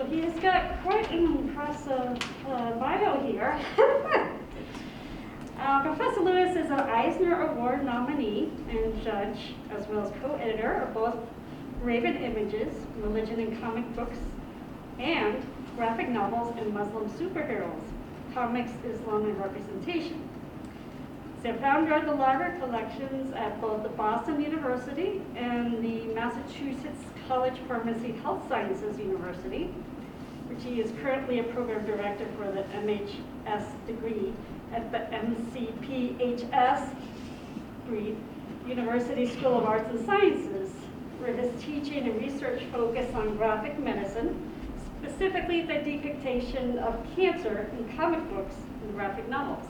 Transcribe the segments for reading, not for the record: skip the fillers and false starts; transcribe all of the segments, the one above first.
So he's got quite an impressive bio here. Professor Lewis is an Eisner Award nominee and judge, as well as co-editor of both Raven Images, Religion and Comic Books, and graphic novels and Muslim superheroes, Comics, Islam, and Representation. He's the founder of the library collections at both the Boston University and the Massachusetts College Pharmacy Health Sciences University, which he is currently a program director for the MHS degree at the MCPHS University School of Arts and Sciences, where his teaching and research focus on graphic medicine, specifically the depiction of cancer in comic books and graphic novels.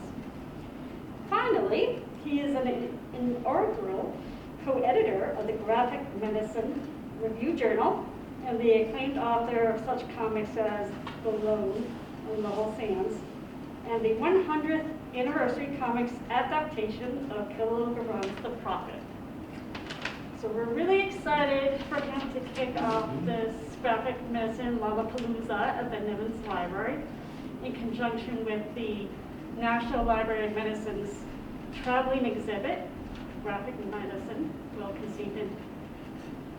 Finally, he is an inaugural co-editor of the Graphic Medicine Review Journal and the acclaimed author of such comics as The Lone and Level Sands, and the 100th anniversary comics adaptation of Khalil Gibran's The Prophet. So we're really excited for him to kick off this graphic medicine Lollapalooza at the Nevins Library in conjunction with the National Library of Medicine's traveling exhibit, Graphic Medicine,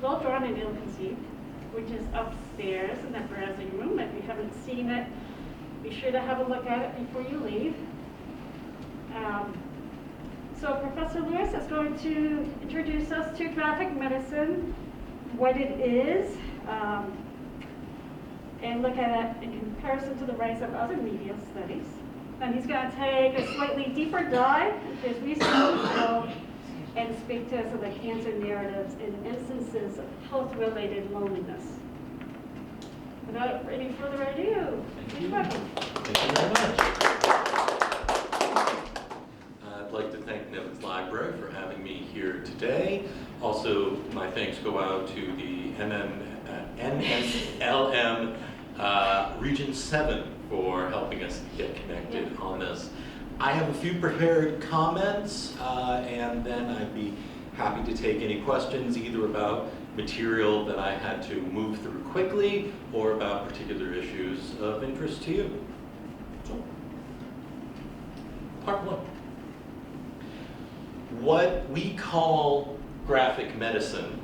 Well Drawn and Ill Conceived, which is upstairs in the browsing room. If you haven't seen it, be sure to have a look at it before you leave. So Professor Lewis is going to introduce us to graphic medicine, what it is, and look at it in comparison to the rise of other media studies. Then he's going to take a slightly deeper dive into his research and speak to us of the cancer narratives and instances of health-related loneliness. Without any further ado, please welcome. Thank you very much. I'd like to thank Nevins Library for having me here today. Also, my thanks go out to the NSLM Region 7 for helping us get connected on this. I have a few prepared comments, and then I'd be happy to take any questions either about material that I had to move through quickly or about particular issues of interest to you. So, part one. What we call graphic medicine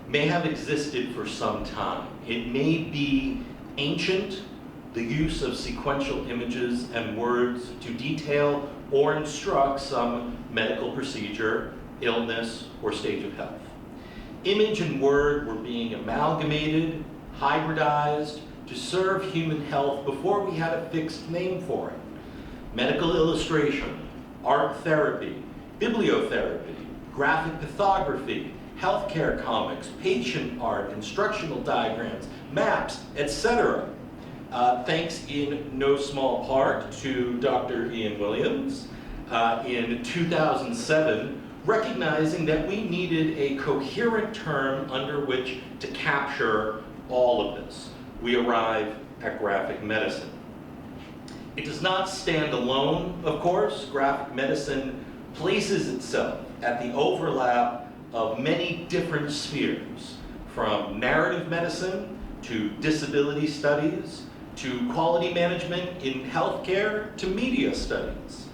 may have existed for some time. It may be ancient, the use of sequential images and words to detail or instruct some medical procedure, illness, or stage of health. Image and word were being amalgamated, hybridized to serve human health before we had a fixed name for it. Medical illustration, art therapy, bibliotherapy, graphic pathography, healthcare comics, patient art, instructional diagrams, maps, etc. Thanks in no small part to Dr. Ian Williams in 2007, recognizing that we needed a coherent term under which to capture all of this. We arrive at graphic medicine. It does not stand alone, of course. Graphic medicine places itself at the overlap of many different spheres, from narrative medicine to disability studies, to quality management in healthcare, to media studies.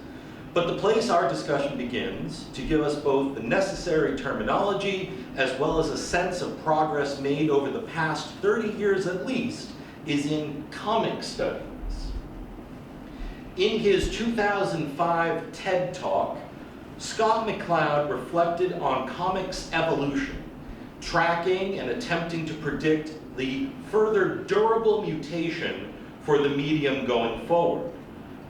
But the place our discussion begins to give us both the necessary terminology as well as a sense of progress made over the past 30 years at least is in comic studies. In his 2005 TED Talk, Scott McCloud reflected on comics evolution, tracking and attempting to predict the further durable mutation for the medium going forward.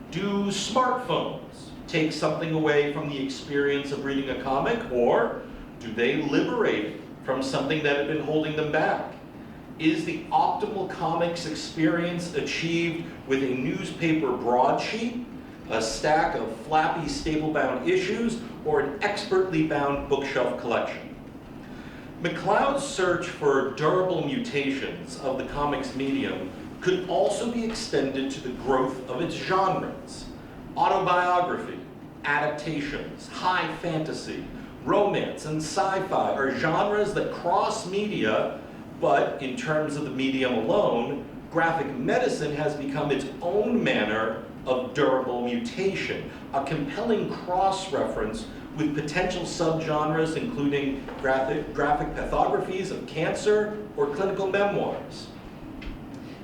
Do smartphones take something away from the experience of reading a comic, or do they liberate it from something that had been holding them back? Is the optimal comics experience achieved with a newspaper broadsheet, a stack of flappy staple-bound issues, or an expertly bound bookshelf collection? McCloud's search for durable mutations of the comics medium could also be extended to the growth of its genres. Autobiography, adaptations, high fantasy, romance, and sci-fi are genres that cross media, but in terms of the medium alone, graphic medicine has become its own manner of durable mutation, a compelling cross-reference with potential subgenres including graphic pathographies of cancer or clinical memoirs.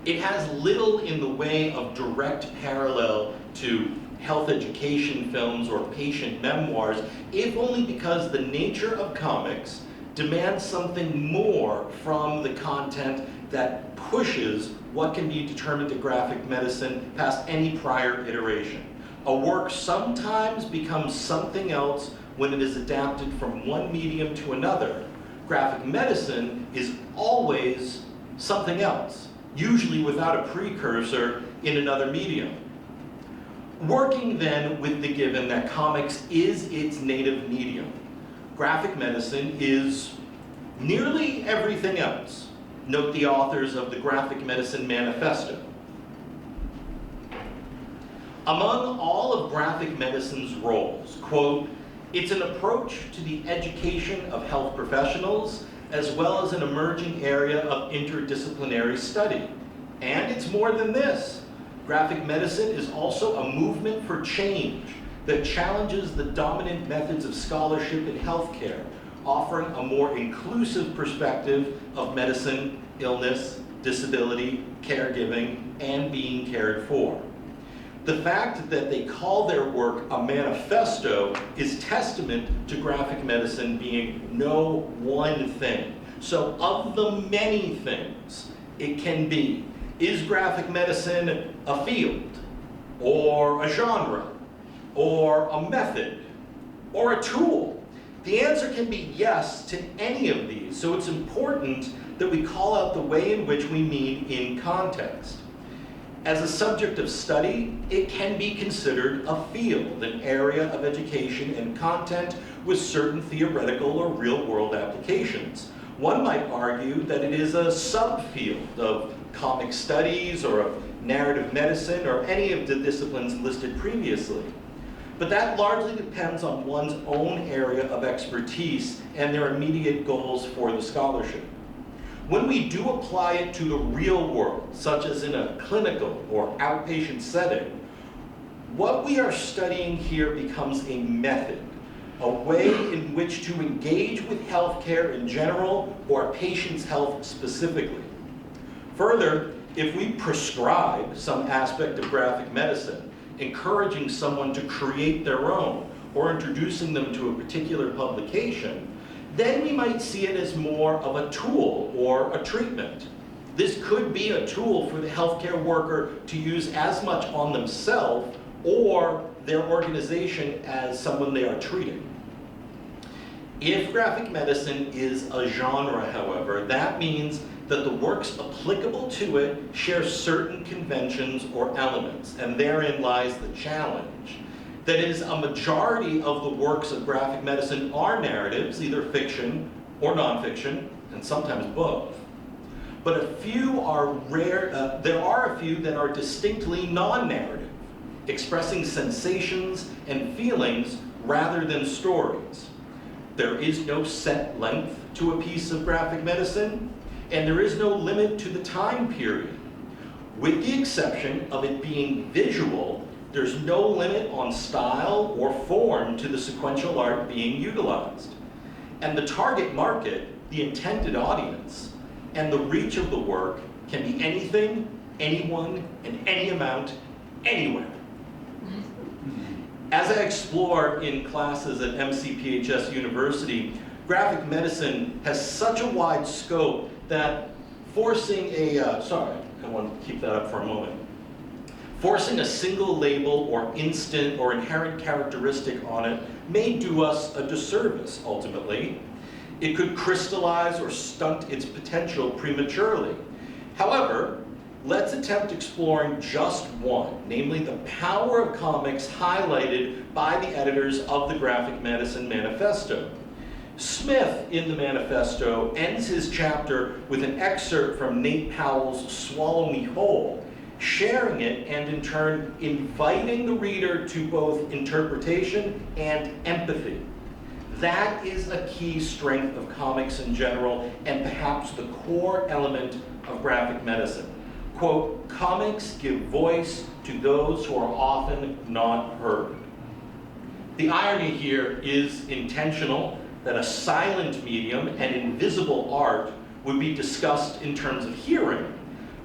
It has little in the way of direct parallel to health education films or patient memoirs, if only because the nature of comics demands something more from the content that pushes what can be determined to graphic medicine past any prior iteration. A work sometimes becomes something else when it is adapted from one medium to another. Graphic medicine is always something else, usually without a precursor in another medium. Working then with the given that comics is its native medium, graphic medicine is nearly everything else. Note the authors of the Graphic Medicine Manifesto. Among all of graphic medicine's roles, quote, it's an approach to the education of health professionals as well as an emerging area of interdisciplinary study. And it's more than this. Graphic medicine is also a movement for change that challenges the dominant methods of scholarship in healthcare, offering a more inclusive perspective of medicine, illness, disability, caregiving, and being cared for. The fact that they call their work a manifesto is testament to graphic medicine being no one thing. So of the many things it can be, is graphic medicine a field, or a genre, or a method, or a tool? The answer can be yes to any of these, so it's important that we call out the way in which we mean in context. As a subject of study, it can be considered a field, an area of education and content with certain theoretical or real-world applications. One might argue that it is a subfield of comic studies or of narrative medicine or any of the disciplines listed previously. But that largely depends on one's own area of expertise and their immediate goals for the scholarship. When we do apply it to the real world, such as in a clinical or outpatient setting, what we are studying here becomes a method, a way in which to engage with healthcare in general or a patient's health specifically. Further, if we prescribe some aspect of graphic medicine, encouraging someone to create their own or introducing them to a particular publication, then we might see it as more of a tool or a treatment. This could be a tool for the healthcare worker to use as much on themselves or their organization as someone they are treating. If graphic medicine is a genre, however, that means that the works applicable to it share certain conventions or elements, and therein lies the challenge. That is, a majority of the works of graphic medicine are narratives, either fiction or nonfiction, and sometimes both. But a few are rare, there are a few that are distinctly non-narrative, expressing sensations and feelings rather than stories. There is no set length to a piece of graphic medicine, and there is no limit to the time period. With the exception of it being visual, there's no limit on style or form to the sequential art being utilized. And the target market, the intended audience, and the reach of the work can be anything, anyone, and any amount, anywhere. As I explore in classes at MCPHS University, graphic medicine has such a wide scope that forcing sorry, I want to keep that up for a moment. Forcing a single label or instant or inherent characteristic on it may do us a disservice, ultimately. It could crystallize or stunt its potential prematurely. However, let's attempt exploring just one, namely the power of comics highlighted by the editors of the Graphic Medicine Manifesto. Smith, in the manifesto, ends his chapter with an excerpt from Nate Powell's Swallow Me Whole, sharing it and in turn inviting the reader to both interpretation and empathy. That is a key strength of comics in general and perhaps the core element of graphic medicine. quote, comics give voice to those who are often not heard. The irony here is intentional, that a silent medium and invisible art would be discussed in terms of hearing.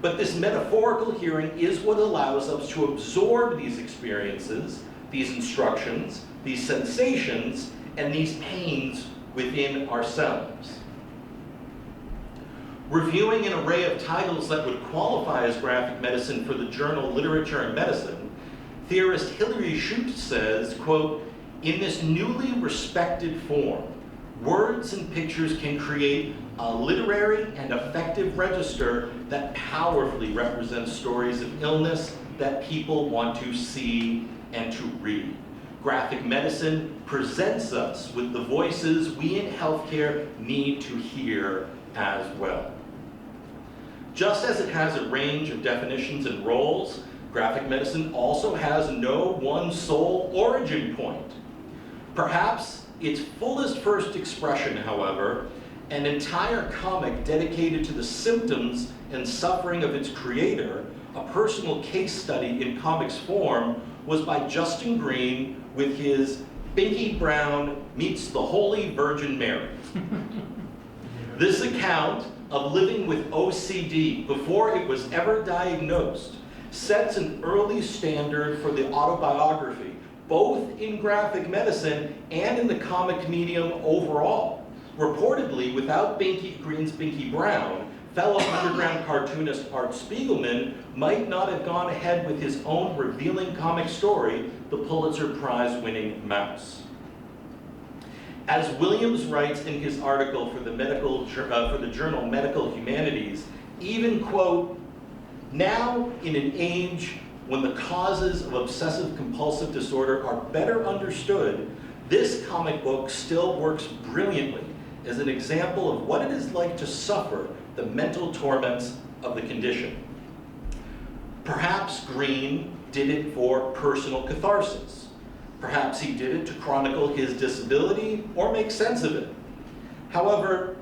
But this metaphorical hearing is what allows us to absorb these experiences, these instructions, these sensations, and these pains within ourselves. Reviewing an array of titles that would qualify as graphic medicine for the journal Literature and Medicine, theorist Hilary Schutz says, quote, in this newly respected form, words and pictures can create a literary and effective register that powerfully represents stories of illness that people want to see and to read. Graphic medicine presents us with the voices we in healthcare need to hear as well. Just as it has a range of definitions and roles, graphic medicine also has no one sole origin point. Perhaps its fullest first expression, however, an entire comic dedicated to the symptoms and suffering of its creator, a personal case study in comics form, was by Justin Green with his Binky Brown Meets the Holy Virgin Mary. This account of living with OCD before it was ever diagnosed sets an early standard for the autobiography, both in graphic medicine and in the comic medium overall. Reportedly, without Green's Binky Brown, fellow underground cartoonist Art Spiegelman might not have gone ahead with his own revealing comic story, The Pulitzer Prize-winning Mouse. As Williams writes in his article for the journal Medical Humanities, even, quote, now in an age when the causes of obsessive-compulsive disorder are better understood, this comic book still works brilliantly as an example of what it is like to suffer the mental torments of the condition. Perhaps Green did it for personal catharsis. Perhaps he did it to chronicle his disability or make sense of it. However,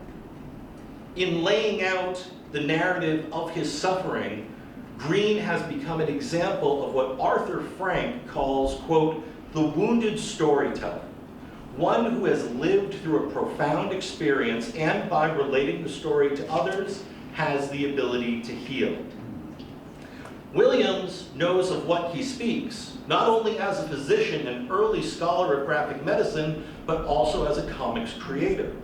in laying out the narrative of his suffering, Green has become an example of what Arthur Frank calls, quote, the wounded storyteller, one who has lived through a profound experience and by relating the story to others has the ability to heal. Williams knows of what he speaks, not only as a physician and early scholar of graphic medicine, but also as a comics creator.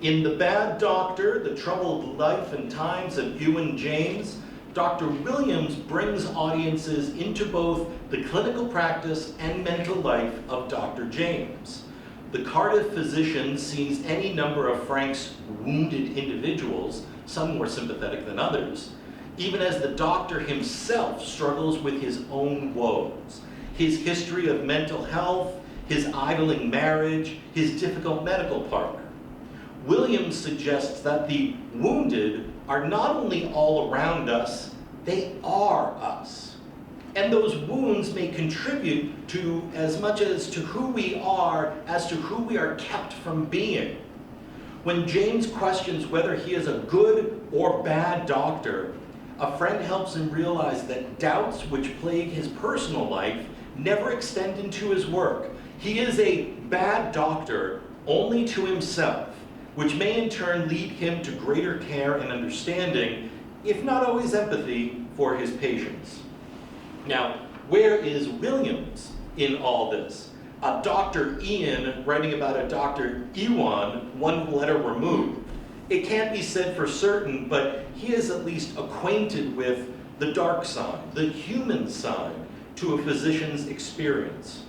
In The Bad Doctor, The Troubled Life and Times of Ewan James, Dr. Williams brings audiences into both the clinical practice and mental life of Dr. James. The Cardiff physician sees any number of Frank's wounded individuals, some more sympathetic than others, even as the doctor himself struggles with his own woes, his history of mental health, his idling marriage, his difficult medical partner. Williams suggests that the wounded are not only all around us, they are us. And those wounds may contribute to as much as to who we are as to who we are kept from being. When James questions whether he is a good or bad doctor, a friend helps him realize that doubts which plague his personal life never extend into his work. He is a bad doctor only to himself, which may in turn lead him to greater care and understanding, if not always empathy, for his patients. Now, where is Williams in all this? A Dr. Ian writing about a Dr. Ewan one letter removed. It can't be said for certain, but he is at least acquainted with the dark side, the human side, to a physician's experience.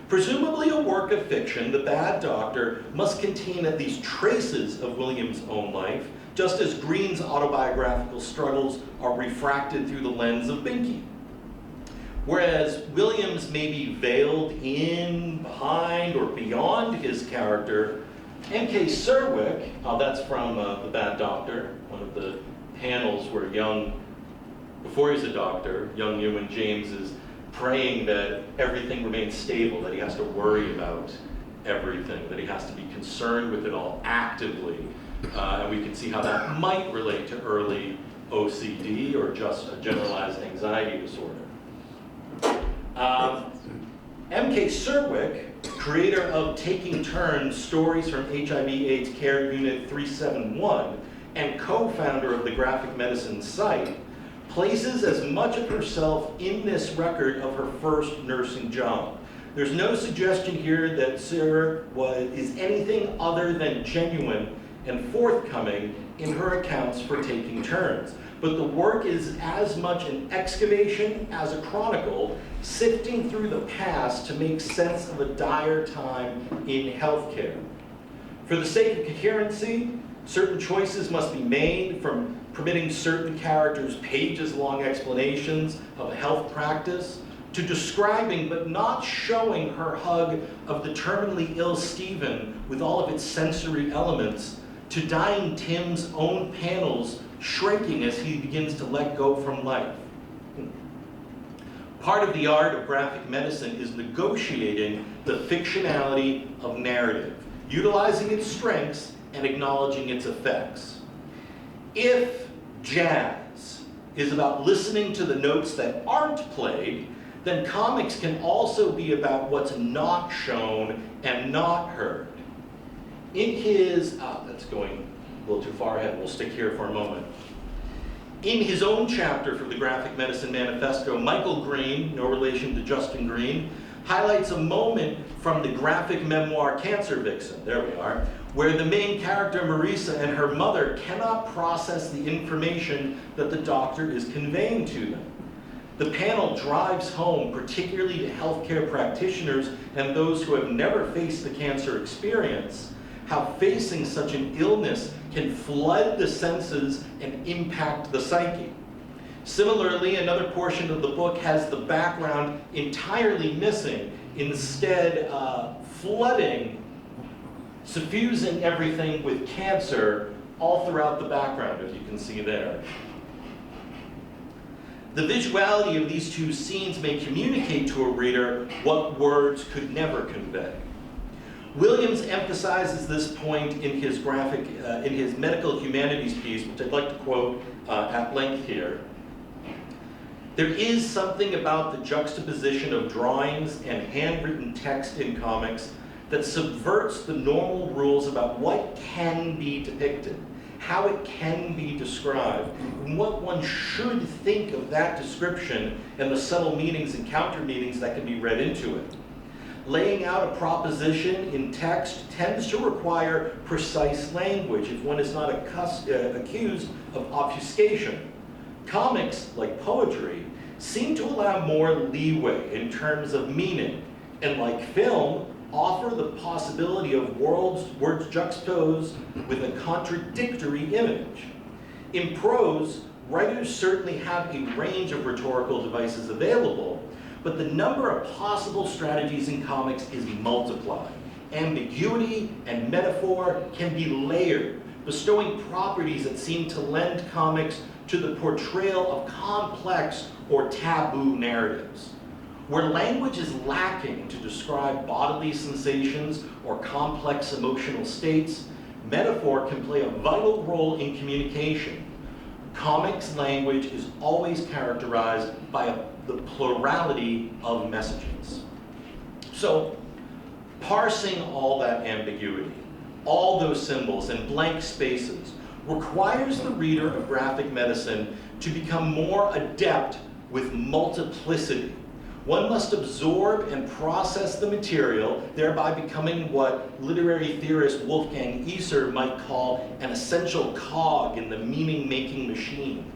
Presumably a work of fiction, The Bad Doctor must contain at least traces of Williams' own life, just as Green's autobiographical struggles are refracted through the lens of Binky. Whereas Williams may be veiled in, behind, or beyond his character, M.K. Serwick, that's from The Bad Doctor, one of the panels where before he's a doctor, young Ewan James is praying that everything remains stable, that he has to worry about everything, that he has to be concerned with it all actively. And we can see how that might relate to early OCD or just a generalized anxiety disorder. M.K. Serwick, creator of Taking Turns, Stories from HIV/AIDS Care Unit 371, and co-founder of the graphic medicine site, places as much of herself in this record of her first nursing job. There's no suggestion here that Sarah is anything other than genuine and forthcoming in her accounts for Taking Turns. But the work is as much an excavation as a chronicle, sifting through the past to make sense of a dire time in healthcare. For the sake of coherency, certain choices must be made, from permitting certain characters pages-long explanations of a health practice, to describing but not showing her hug of the terminally ill Stephen with all of its sensory elements, to dying Tim's own panels shrinking as he begins to let go from life. Part of the art of graphic medicine is negotiating the fictionality of narrative, utilizing its strengths and acknowledging its effects. If jazz is about listening to the notes that aren't played, then comics can also be about what's not shown and not heard. In his, that's going a little too far ahead, we'll stick here for a moment. In his own chapter for the Graphic Medicine Manifesto, Michael Green, no relation to Justin Green, highlights a moment from the graphic memoir Cancer Vixen, there we are, where the main character Marisa and her mother cannot process the information that the doctor is conveying to them. The panel drives home, particularly to healthcare practitioners and those who have never faced the cancer experience, how facing such an illness can flood the senses and impact the psyche. Similarly, another portion of the book has the background entirely missing, instead flooding, suffusing everything with cancer all throughout the background, as you can see there. The visuality of these two scenes may communicate to a reader what words could never convey. Williams emphasizes this point in his in his medical humanities piece, which I'd like to quote at length here. There is something about the juxtaposition of drawings and handwritten text in comics that subverts the normal rules about what can be depicted, how it can be described, and what one should think of that description and the subtle meanings and counter meanings that can be read into it. Laying out a proposition in text tends to require precise language if one is not accused of obfuscation. Comics, like poetry, seem to allow more leeway in terms of meaning, and like film, offer the possibility of words juxtaposed with a contradictory image. In prose, writers certainly have a range of rhetorical devices available, but the number of possible strategies in comics is multiplied. Ambiguity and metaphor can be layered, bestowing properties that seem to lend comics to the portrayal of complex or taboo narratives. Where language is lacking to describe bodily sensations or complex emotional states, metaphor can play a vital role in communication. Comics language is always characterized by the plurality of messages. So, parsing all that ambiguity, all those symbols and blank spaces, requires the reader of graphic medicine to become more adept with multiplicity. One must absorb and process the material, thereby becoming what literary theorist Wolfgang Iser might call an essential cog in the meaning-making machine.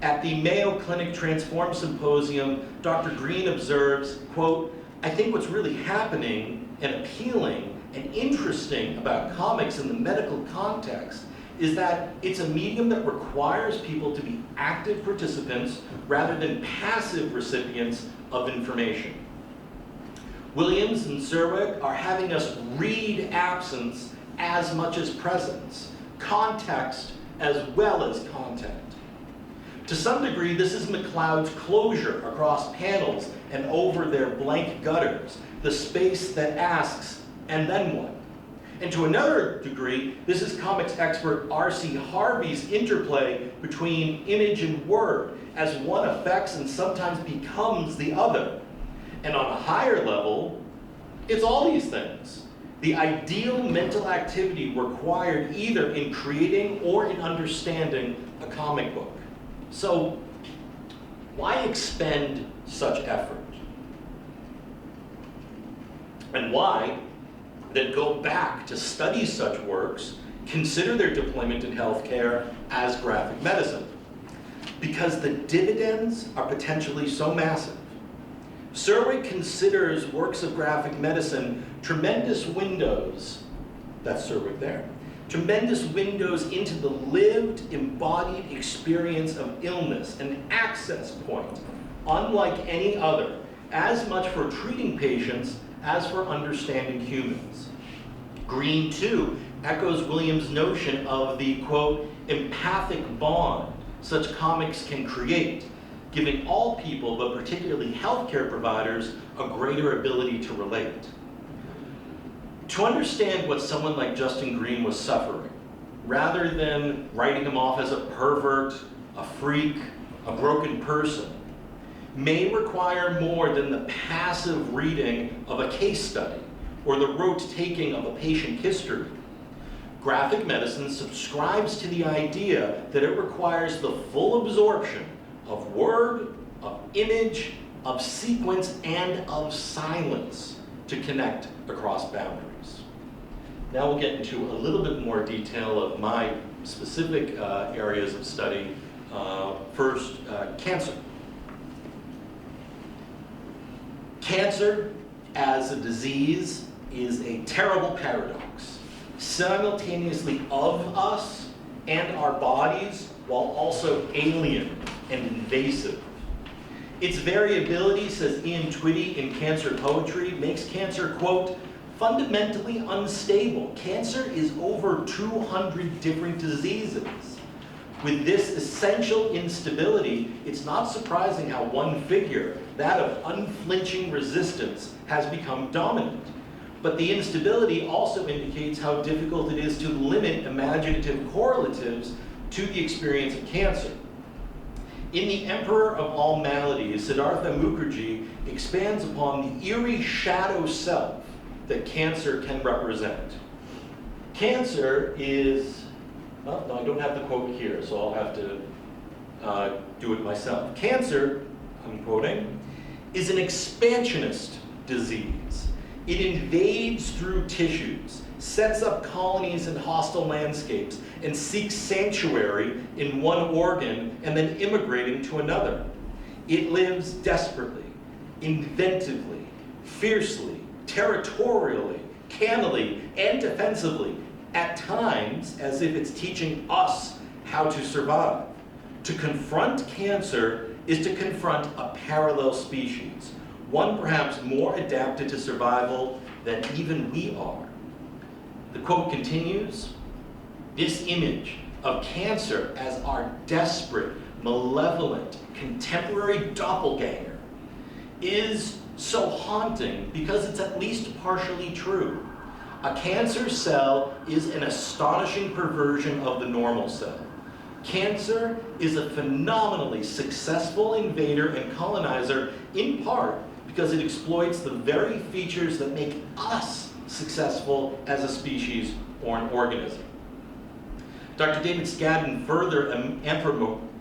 At the Mayo Clinic Transform Symposium, Dr. Green observes, quote, "I think what's really happening and appealing and interesting about comics in the medical context is that it's a medium that requires people to be active participants rather than passive recipients of information." Williams and Serwick are having us read absence as much as presence, context as well as content. To some degree, this is MacLeod's closure across panels and over their blank gutters, the space that asks, and then what? And to another degree, this is comics expert R.C. Harvey's interplay between image and word, as one affects and sometimes becomes the other. And on a higher level, it's all these things. The ideal mental activity required either in creating or in understanding a comic book. So, why expend such effort? And why then go back to study such works, consider their deployment in healthcare as graphic medicine? Because the dividends are potentially so massive. Serwig considers works of graphic medicine tremendous windows, that's Serwig there, tremendous windows into the lived, embodied experience of illness, an access point, unlike any other, as much for treating patients as for understanding humans. Green, too, echoes Williams' notion of the, quote, empathic bond such comics can create, giving all people, but particularly healthcare providers, a greater ability to relate. To understand what someone like Justin Green was suffering, rather than writing him off as a pervert, a freak, a broken person, may require more than the passive reading of a case study or the rote taking of a patient history. Graphic medicine subscribes to the idea that it requires the full absorption of word, of image, of sequence, and of silence to connect across boundaries. Now we'll get into a little bit more detail of my specific areas of study. First, cancer. Cancer as a disease is a terrible paradox, simultaneously of us and our bodies, while also alien and invasive. Its variability, says Ian Twitty in Cancer Poetry, makes cancer, quote, fundamentally unstable. Cancer is over 200 different diseases. With this essential instability, it's not surprising how one figure, that of unflinching resistance, has become dominant. But the instability also indicates how difficult it is to limit imaginative correlatives to the experience of cancer. In The Emperor of All Maladies, Siddhartha Mukherjee expands upon the eerie shadow self that cancer can represent. Cancer is, well, no, I don't have the quote here, so I'll have to do it myself. Cancer, I'm quoting, is an expansionist disease. It invades through tissues, sets up colonies in hostile landscapes, and seeks sanctuary in one organ and then immigrating to another. It lives desperately, inventively, fiercely, territorially, cannily, and defensively, at times as if it's teaching us how to survive. To confront cancer is to confront a parallel species, one perhaps more adapted to survival than even we are. The quote continues, this image of cancer as our desperate, malevolent, contemporary doppelganger is so haunting because it's at least partially true. A cancer cell is an astonishing perversion of the normal cell. Cancer is a phenomenally successful invader and colonizer, in part because it exploits the very features that make us successful as a species or an organism. Dr. David Skadden further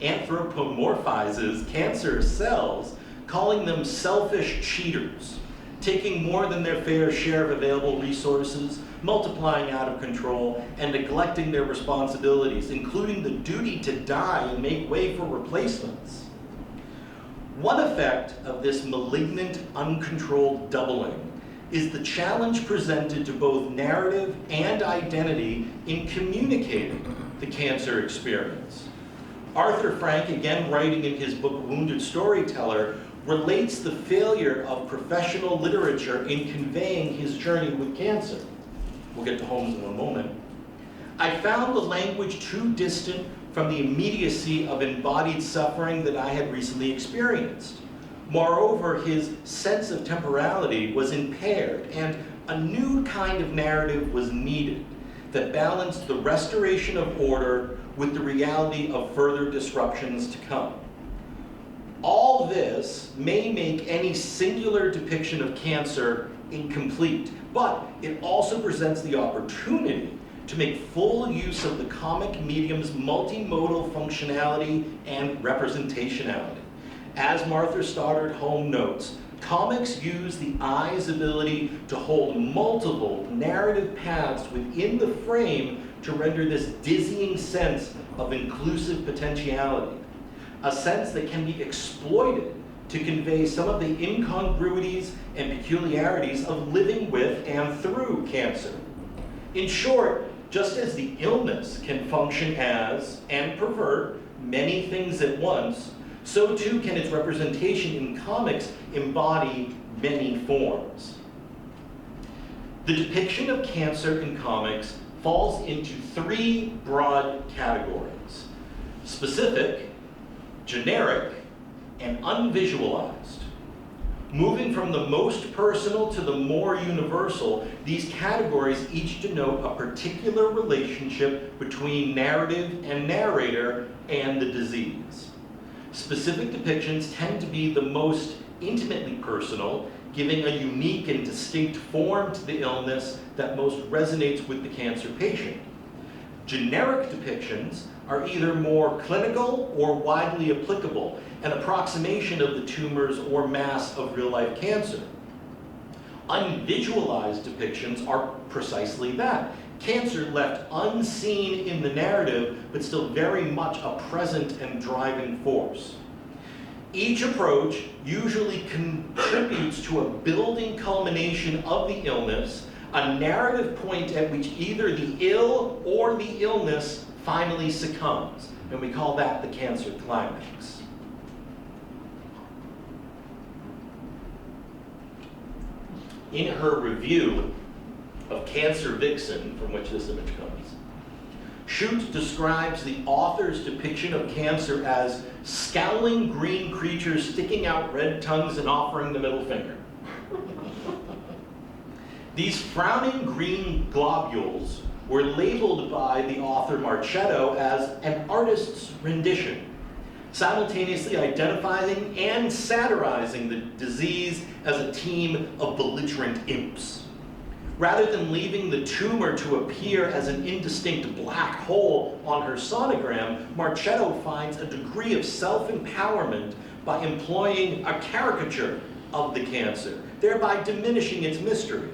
anthropomorphizes cancer cells, calling them selfish cheaters, taking more than their fair share of available resources, multiplying out of control, and neglecting their responsibilities, including the duty to die and make way for replacements. One effect of this malignant, uncontrolled doubling is the challenge presented to both narrative and identity in communicating the cancer experience. Arthur Frank, again writing in his book Wounded Storyteller, relates the failure of professional literature in conveying his journey with cancer. We'll get to Holmes in a moment. I found the language too distant from the immediacy of embodied suffering that I had recently experienced. Moreover, his sense of temporality was impaired, and a new kind of narrative was needed that balanced the restoration of order with the reality of further disruptions to come. All this may make any singular depiction of cancer incomplete, but it also presents the opportunity to make full use of the comic medium's multimodal functionality and representationality. As Martha Stoddard Home notes, comics use the eye's ability to hold multiple narrative paths within the frame to render this dizzying sense of inclusive potentiality, a sense that can be exploited to convey some of the incongruities and peculiarities of living with and through cancer. In short, just as the illness can function as and pervert many things at once, so too can its representation in comics embody many forms. The depiction of cancer in comics falls into three broad categories: specific, generic, and unvisualized. Moving from the most personal to the more universal, these categories each denote a particular relationship between narrative and narrator and the disease. Specific depictions tend to be the most intimately personal, giving a unique and distinct form to the illness that most resonates with the cancer patient. Generic depictions are either more clinical or widely applicable, an approximation of the tumors or mass of real-life cancer. Unvisualized depictions are precisely that. Cancer left unseen in the narrative, but still very much a present and driving force. Each approach usually contributes to a building culmination of the illness, a narrative point at which either the ill or the illness finally succumbs, and we call that the cancer climax. In her review of Cancer Vixen, from which this image comes, Schutz describes the author's depiction of cancer as scowling green creatures sticking out red tongues and offering the middle finger. These frowning green globules were labeled by the author Marchetto as an artist's rendition, simultaneously identifying and satirizing the disease as a team of belligerent imps. Rather than leaving the tumor to appear as an indistinct black hole on her sonogram, Marchetto finds a degree of self-empowerment by employing a caricature of the cancer, thereby diminishing its mystery.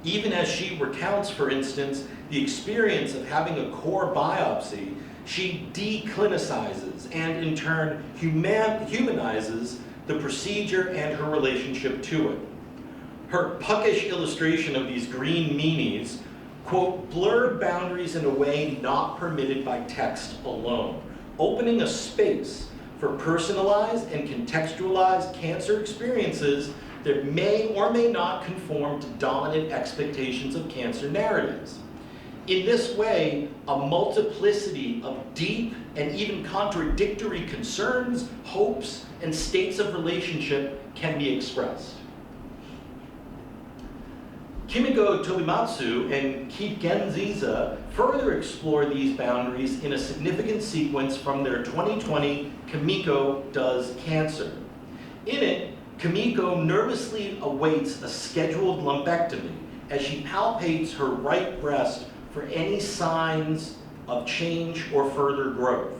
Even as she recounts, for instance, the experience of having a core biopsy, she declinicizes and in turn humanizes the procedure and her relationship to it. Her puckish illustration of these green meanies, quote, blurred boundaries in a way not permitted by text alone, opening a space for personalized and contextualized cancer experiences that may or may not conform to dominant expectations of cancer narratives. In this way, a multiplicity of deep and even contradictory concerns, hopes, and states of relationship can be expressed. Kimiko Tobimatsu and Keith Genziza further explore these boundaries in a significant sequence from their 2020 Kimiko Does Cancer. In it, Kimiko nervously awaits a scheduled lumpectomy as she palpates her right breast for any signs of change or further growth.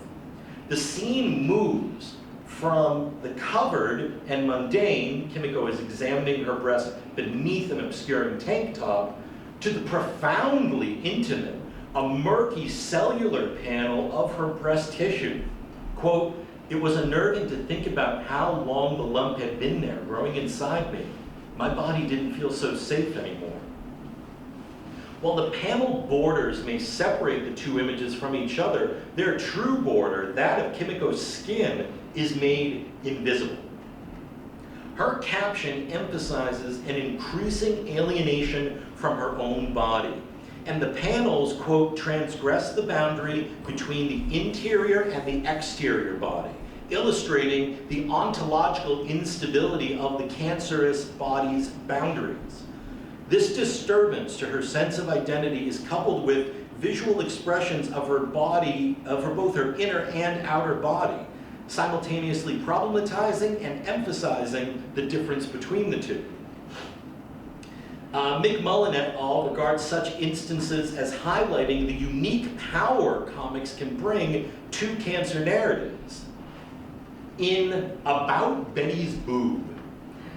The scene moves from the covered and mundane, Kimiko is examining her breast beneath an obscuring tank top, to the profoundly intimate, a murky cellular panel of her breast tissue. Quote, it was unnerving to think about how long the lump had been there, growing inside me. My body didn't feel so safe anymore. While the panel borders may separate the two images from each other, their true border, that of Kimiko's skin, is made invisible. Her caption emphasizes an increasing alienation from her own body, and the panels, quote, transgress the boundary between the interior and the exterior body, illustrating the ontological instability of the cancerous body's boundaries. This disturbance to her sense of identity is coupled with visual expressions of her body, both her inner and outer body, simultaneously problematizing and emphasizing the difference between the two. Methuen et al. Regards such instances as highlighting the unique power comics can bring to cancer narratives. In About Betty's Boob,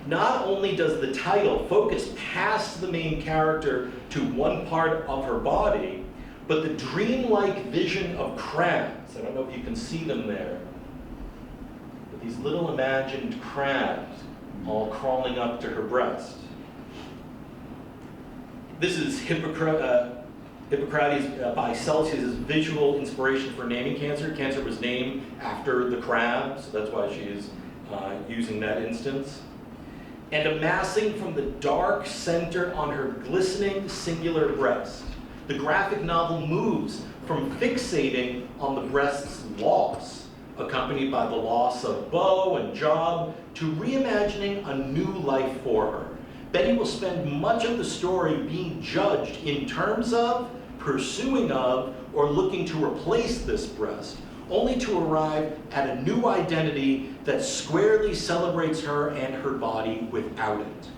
not only does the title focus past the main character to one part of her body, but the dreamlike vision of crabs, I don't know if you can see them there, but these little imagined crabs all crawling up to her breast. This is Hippocrates by Celsius' visual inspiration for naming cancer. Cancer was named after the crab, so that's why she's using that instance. And amassing from the dark center on her glistening singular breast. The graphic novel moves from fixating on the breast's loss, accompanied by the loss of beau and job, to reimagining a new life for her. Betty will spend much of the story being judged in terms of, pursuing of, or looking to replace this breast, only to arrive at a new identity that squarely celebrates her and her body without it.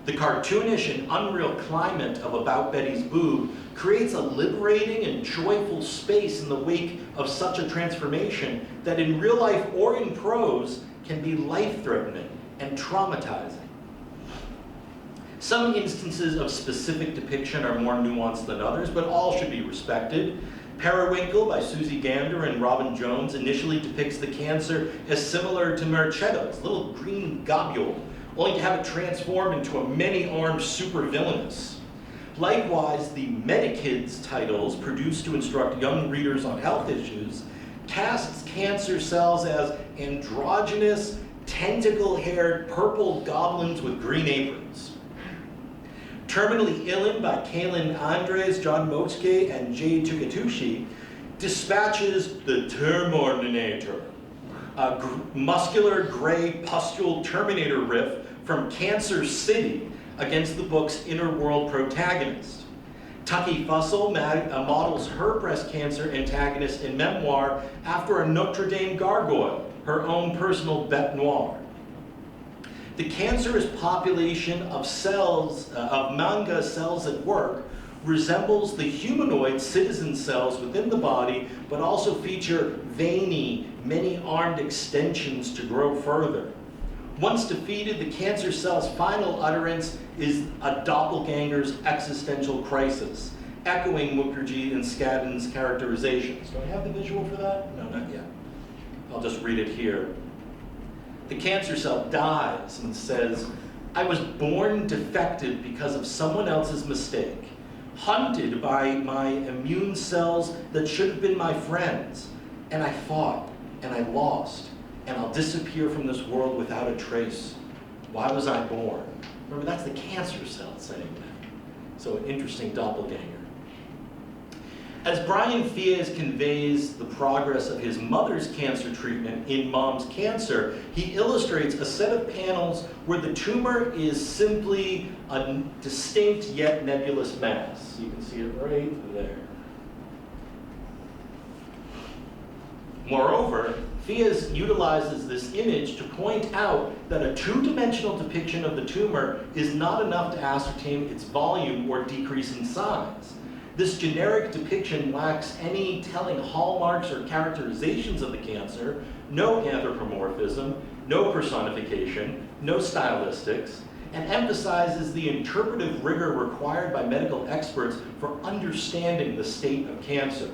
The cartoonish and unreal climate of About Betty's Boob creates a liberating and joyful space in the wake of such a transformation that in real life or in prose can be life-threatening and traumatizing. Some instances of specific depiction are more nuanced than others, but all should be respected. Periwinkle by Susie Gander and Robin Jones initially depicts the cancer as similar to Marchetto's little green globule, only to have it transform into a many-armed supervillainess. Likewise, the Medikids titles produced to instruct young readers on health issues casts cancer cells as androgynous, tentacle-haired purple goblins with green aprons. Terminally Illin by Kaylin Andres, John Motske, and Jay Tukatushi dispatches the Terminator, a muscular gray pustule Terminator riff from Cancer City against the book's inner world protagonist. Tucky Fussell models her breast cancer antagonist in memoir after a Notre Dame gargoyle, her own personal bête noire. The cancerous population of cells, of manga cells at work, resembles the humanoid citizen cells within the body, but also feature veiny, many-armed extensions to grow further. Once defeated, the cancer cell's final utterance is a doppelganger's existential crisis, echoing Mukherjee and Skadden's characterizations. Do I have the visual for that? No, not yet. I'll just read it here. The cancer cell dies and says, "I was born defective because of someone else's mistake, hunted by my immune cells that should have been my friends, and I fought, and I lost, and I'll disappear from this world without a trace. Why was I born?" Remember, that's the cancer cell saying that. So an interesting doppelganger. As Brian Fies conveys the progress of his mother's cancer treatment in Mom's Cancer, he illustrates a set of panels where the tumor is simply a distinct yet nebulous mass. You can see it right there. Moreover, Fies utilizes this image to point out that a two-dimensional depiction of the tumor is not enough to ascertain its volume or decrease in size. This generic depiction lacks any telling hallmarks or characterizations of the cancer, no anthropomorphism, no personification, no stylistics, and emphasizes the interpretive rigor required by medical experts for understanding the state of cancer.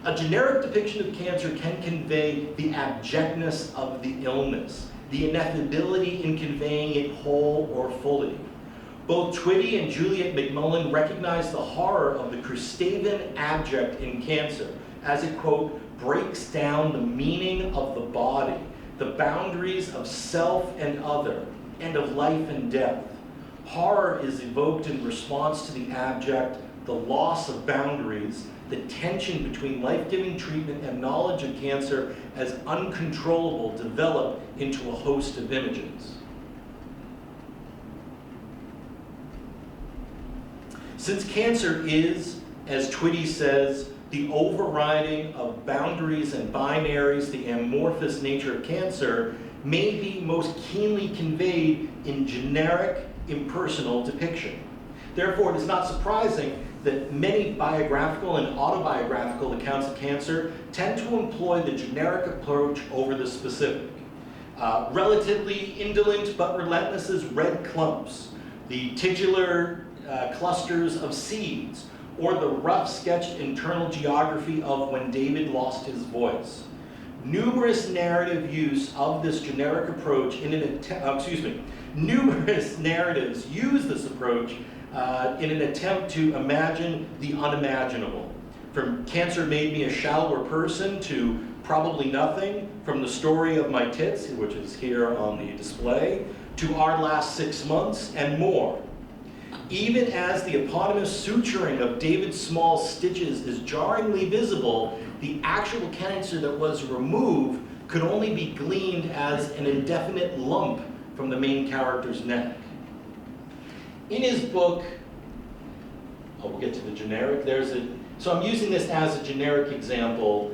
A generic depiction of cancer can convey the abjectness of the illness, the ineffability in conveying it whole or fully. Both Twitty and Juliet McMullen recognize the horror of the Kristavian abject in cancer, as it, quote, breaks down the meaning of the body, the boundaries of self and other, and of life and death. Horror is evoked in response to the abject, the loss of boundaries, the tension between life-giving treatment and knowledge of cancer as uncontrollable develop into a host of images. Since cancer is, as Twitty says, the overriding of boundaries and binaries, the amorphous nature of cancer may be most keenly conveyed in generic, impersonal depiction. Therefore, it is not surprising that many biographical and autobiographical accounts of cancer tend to employ the generic approach over the specific. Relatively indolent but relentless as red clumps, the titular clusters of seeds, or the rough sketched internal geography of when David lost his voice. Numerous narrative use of this generic approach in an numerous narratives use this approach in an attempt to imagine the unimaginable. From Cancer Made Me a Shallower Person to Probably Nothing, from the story of my tits, which is here on the display, to Our Last 6 Months, and more. Even as the eponymous suturing of David Small's stitches is jarringly visible, the actual cancer that was removed could only be gleaned as an indefinite lump from the main character's neck. In his book, we'll get to the generic, so I'm using this as a generic example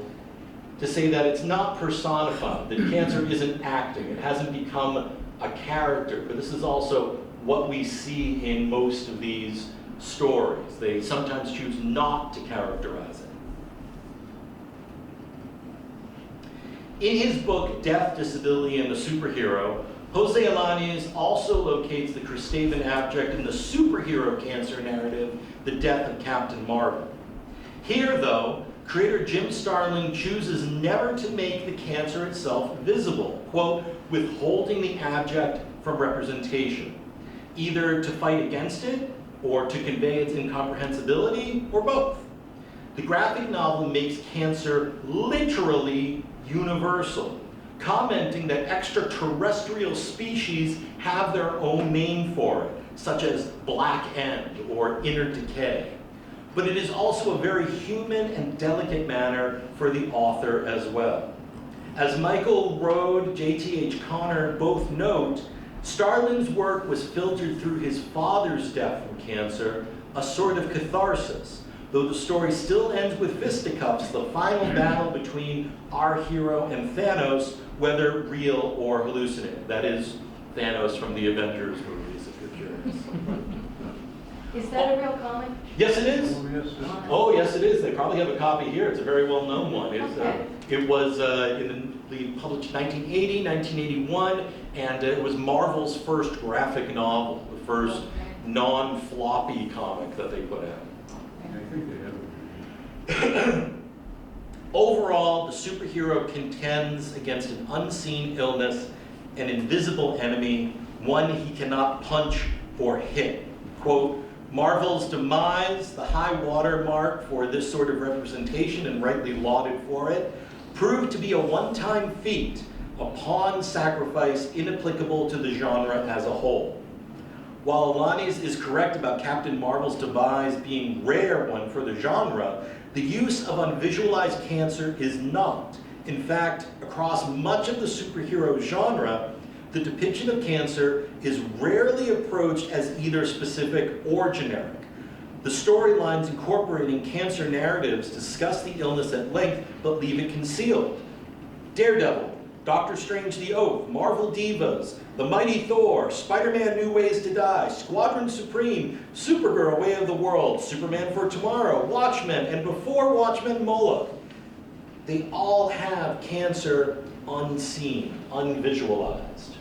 to say that it's not personified, that cancer isn't acting, it hasn't become a character, but this is also what we see in most of these stories. They sometimes choose not to characterize it. In his book, Death, Disability, and the Superhero, Jose Alanis also locates the Kristaven abject in the superhero cancer narrative, The Death of Captain Marvel. Here, though, creator Jim Starlin chooses never to make the cancer itself visible, quote, withholding the abject from representation, either to fight against it or to convey its incomprehensibility, or both. The graphic novel makes cancer literally universal, commenting that extraterrestrial species have their own name for it, such as black end or inner decay. But it is also a very human and delicate manner for the author as well. As Michael Rode, J.T.H. Connor both note, Starlin's work was filtered through his father's death from cancer, a sort of catharsis, though the story still ends with fisticuffs, the final battle between our hero and Thanos, whether real or hallucinated. That is Thanos from the Avengers movies, if you're curious. Is that a real comic? Yes, it is. Oh, yes, yes. Oh, yes, it is. They probably have a copy here. It's a very well-known one. Okay. It was published 1980, 1981, and it was Marvel's first graphic novel, the first non-floppy comic that they put out. I think they have it. Overall, the superhero contends against an unseen illness, an invisible enemy, one he cannot punch or hit. Quote, Marvel's demise, the high watermark for this sort of representation and rightly lauded for it, proved to be a one-time feat, a pawn sacrifice inapplicable to the genre as a whole. While Alanis is correct about Captain Marvel's demise being rare one for the genre, the use of unvisualized cancer is not. In fact, across much of the superhero genre, the depiction of cancer is rarely approached as either specific or generic. The storylines incorporating cancer narratives discuss the illness at length, but leave it concealed. Daredevil, Doctor Strange the Oath, Marvel Divas, The Mighty Thor, Spider-Man New Ways to Die, Squadron Supreme, Supergirl Way of the World, Superman for Tomorrow, Watchmen, and before Watchmen, Moloch. They all have cancer unseen, unvisualized.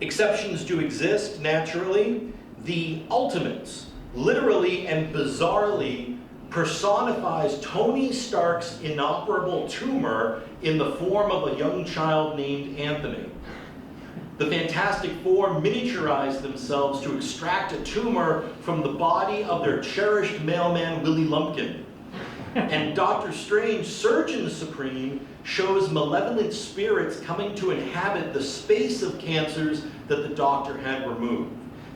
Exceptions do exist, naturally. The Ultimates, literally and bizarrely, personifies Tony Stark's inoperable tumor in the form of a young child named Anthony. The Fantastic Four miniaturize themselves to extract a tumor from the body of their cherished mailman, Willie Lumpkin. And Doctor Strange, Surgeon Supreme, shows malevolent spirits coming to inhabit the space of cancers that the doctor had removed.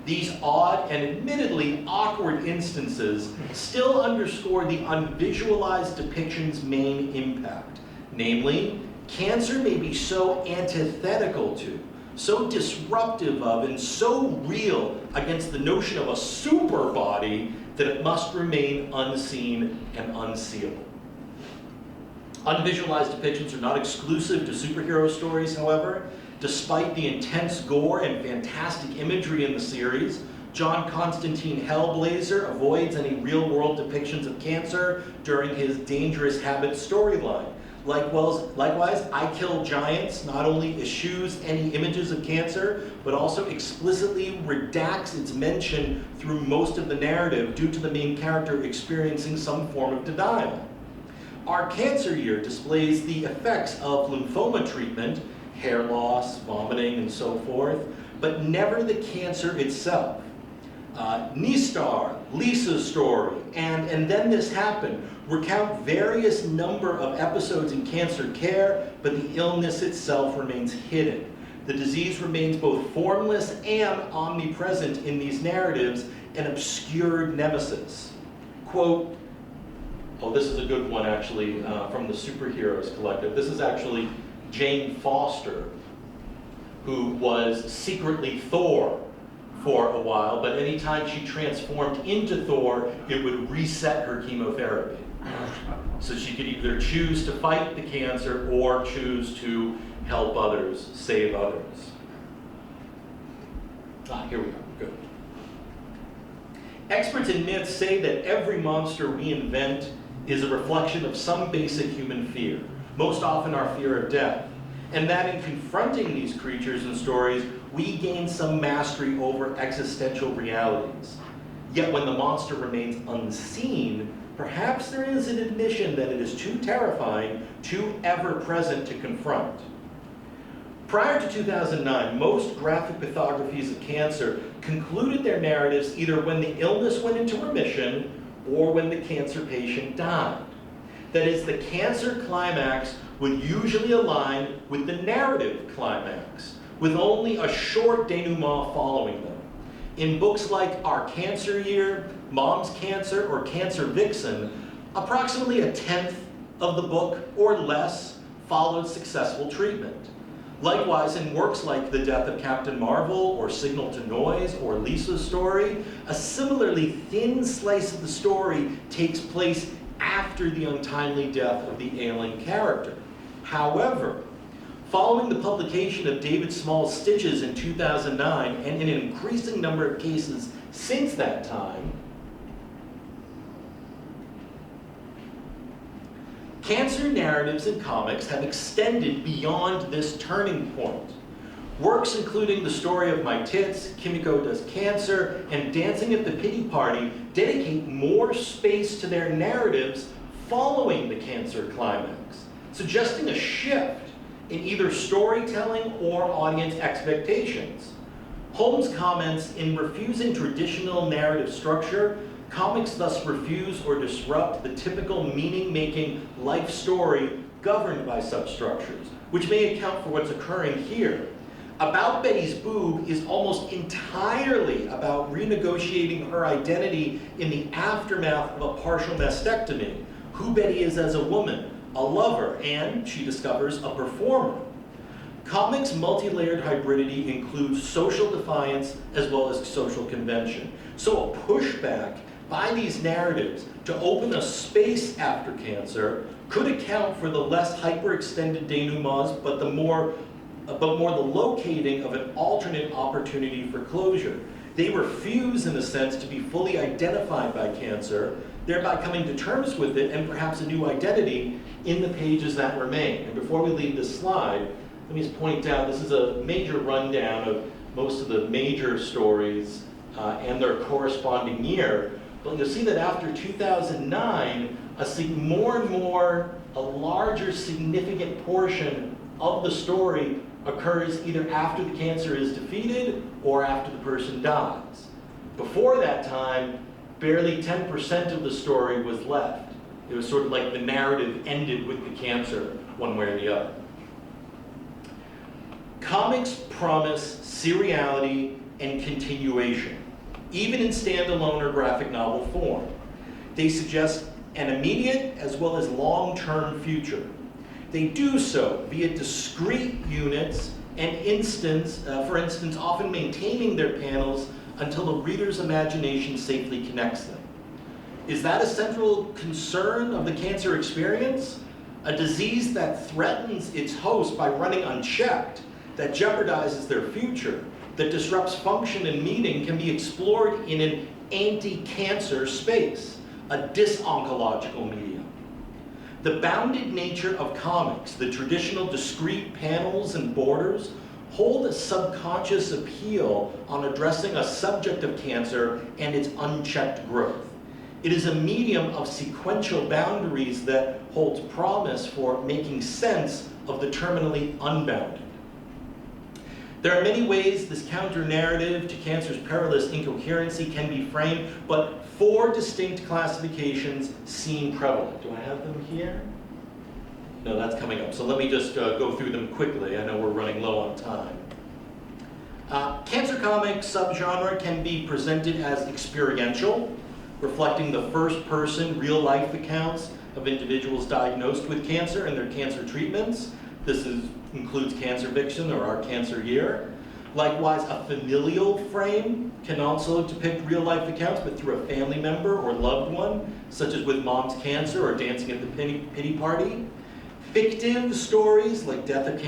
These odd and admittedly awkward instances still underscore the unvisualized depiction's main impact. Namely, cancer may be so antithetical to, so disruptive of, and so real against the notion of a super body that it must remain unseen and unseeable. Unvisualized depictions are not exclusive to superhero stories, however. Despite the intense gore and fantastic imagery in the series, John Constantine Hellblazer avoids any real-world depictions of cancer during his Dangerous Habits storyline. Likewise, I Kill Giants not only eschews any images of cancer, but also explicitly redacts its mention through most of the narrative due to the main character experiencing some form of denial. Our Cancer Year displays the effects of lymphoma treatment, hair loss, vomiting, and so forth, but never the cancer itself. Nistar, Lisa's Story, and Then This Happened recount various number of episodes in cancer care, but the illness itself remains hidden. The disease remains both formless and omnipresent in these narratives, an obscured nemesis. Quote, oh, this is a good one actually, from the Superheroes Collective. This is actually Jane Foster, who was secretly Thor for a while, but anytime she transformed into Thor, it would reset her chemotherapy. So she could either choose to fight the cancer or choose to help others, save others. Here we go, good. Experts in myths say that every monster we invent is a reflection of some basic human fear, most often our fear of death, and that in confronting these creatures and stories, we gain some mastery over existential realities. Yet when the monster remains unseen, perhaps there is an admission that it is too terrifying, too ever-present to confront. Prior to 2009, most graphic mythographies of cancer concluded their narratives either when the illness went into remission or when the cancer patient died. That is, the cancer climax would usually align with the narrative climax, with only a short denouement following them. In books like Our Cancer Year, Mom's Cancer, or Cancer Vixen, approximately a tenth of the book or less followed successful treatment. Likewise, in works like The Death of Captain Marvel, or Signal to Noise, or Lisa's Story, a similarly thin slice of the story takes place after the untimely death of the ailing character. However, following the publication of David Small's Stitches in 2009, and in an increasing number of cases since that time, cancer narratives in comics have extended beyond this turning point. Works including The Story of My Tits, Kimiko Does Cancer, and Dancing at the Pity Party dedicate more space to their narratives following the cancer climax, suggesting a shift in either storytelling or audience expectations. Holmes comments, in refusing traditional narrative structure, comics thus refuse or disrupt the typical meaning-making life story governed by such structures, which may account for what's occurring here. About Betty's Boob is almost entirely about renegotiating her identity in the aftermath of a partial mastectomy, who Betty is as a woman, a lover, and, she discovers, a performer. Comics' multi-layered hybridity includes social defiance as well as social convention. So a pushback by these narratives to open a space after cancer could account for the less hyperextended denouements, but more the locating of an alternate opportunity for closure. They refuse, in a sense, to be fully identified by cancer, thereby coming to terms with it and perhaps a new identity in the pages that remain. And before we leave this slide, let me just point out, this is a major rundown of most of the major stories and their corresponding year. But you'll see that after 2009, a larger significant portion of the story occurs either after the cancer is defeated or after the person dies. Before that time, barely 10% of the story was left. It was sort of like the narrative ended with the cancer, one way or the other. Comics promise seriality and continuation, even in standalone or graphic novel form. They suggest an immediate as well as long-term future. They do so via discrete units and for instance, often maintaining their panels until the reader's imagination safely connects them. Is that a central concern of the cancer experience? A disease that threatens its host by running unchecked, that jeopardizes their future, that disrupts function and meaning can be explored in an anti-cancer space, a dis-oncological medium. The bounded nature of comics, the traditional discrete panels and borders, hold a subconscious appeal on addressing a subject of cancer and its unchecked growth. It is a medium of sequential boundaries that holds promise for making sense of the terminally unbounded. There are many ways this counter-narrative to cancer's perilous incoherency can be framed, but 4 distinct classifications seem prevalent. Do I have them here? No, that's coming up. So let me just go through them quickly. I know we're running low on time. Cancer comic subgenre can be presented as experiential, reflecting the first-person, real-life accounts of individuals diagnosed with cancer and their cancer treatments. This includes cancer fiction or Our Cancer Year. Likewise, a familial frame can also depict real-life accounts, but through a family member or loved one, such as with Mom's Cancer or Dancing at the Pity Party. Fictive stories like Death of